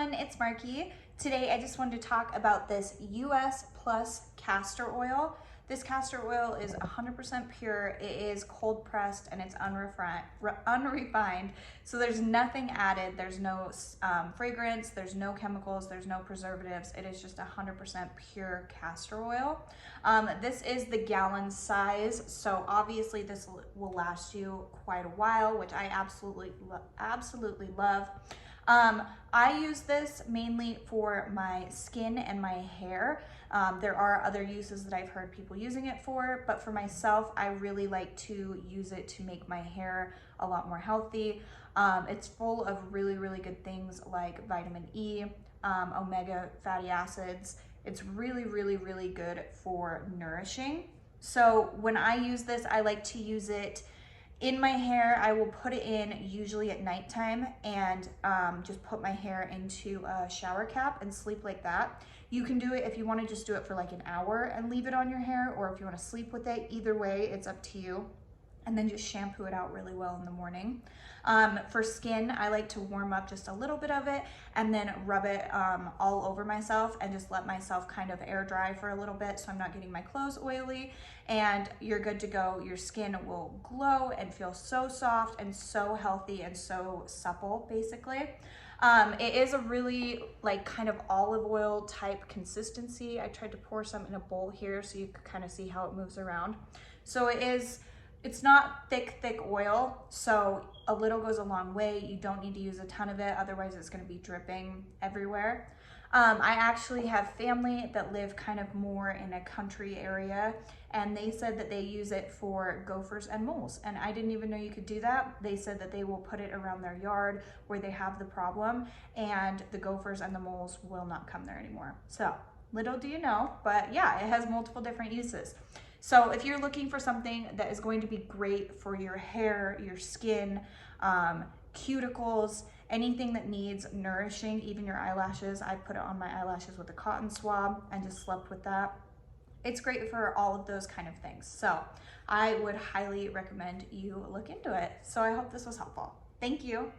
everyone, it's Marky. Today I just wanted to talk about this US Plus castor oil. This castor oil is 100% pure, it is cold pressed, and it's unrefined. So there's nothing added, there's no fragrance, there's no chemicals, there's no preservatives. It is just 100% pure castor oil. This is the gallon size, so obviously this will last you quite a while, which I absolutely love. I use this mainly for my skin and my hair. There are other uses that I've heard people using it for, but for myself, I really like to use it to make my hair a lot more healthy. It's full of really good things like vitamin E, omega fatty acids. It's really good for nourishing. So when I use this, I like to use it in my hair. I will put it in usually at nighttime and just put my hair into a shower cap and sleep like that. You can do it if you want to just do it for like an hour and leave it on your hair, or if you want to sleep with it. Either way, it's up to you. And then just shampoo it out really well in the morning. For skin, I like to warm up just a little bit of it and then rub it all over myself and just let myself kind of air dry for a little bit so I'm not getting my clothes oily, and you're good to go. Your skin will glow and feel so soft and so healthy and so supple, basically. It is a really like kind of olive oil type consistency. I tried to pour some in a bowl here so you could kind of see how it moves around. So it's not thick oil, so a little goes a long way. You don't need to use a ton of it, otherwise it's going to be dripping everywhere. I actually have family that live kind of more in a country area, and they said that they use it for gophers and moles, and I didn't even know you could do that. They said that they will put it around their yard where they have the problem, and the gophers and the moles will not come there anymore. So little do you know, but yeah, it has multiple different uses. So if you're looking for something that is going to be great for your hair, your skin, cuticles, anything that needs nourishing, even your eyelashes, I put it on my eyelashes with a cotton swab and just slept with that. It's great for all of those kind of things. So I would highly recommend you look into it. So I hope this was helpful. Thank you.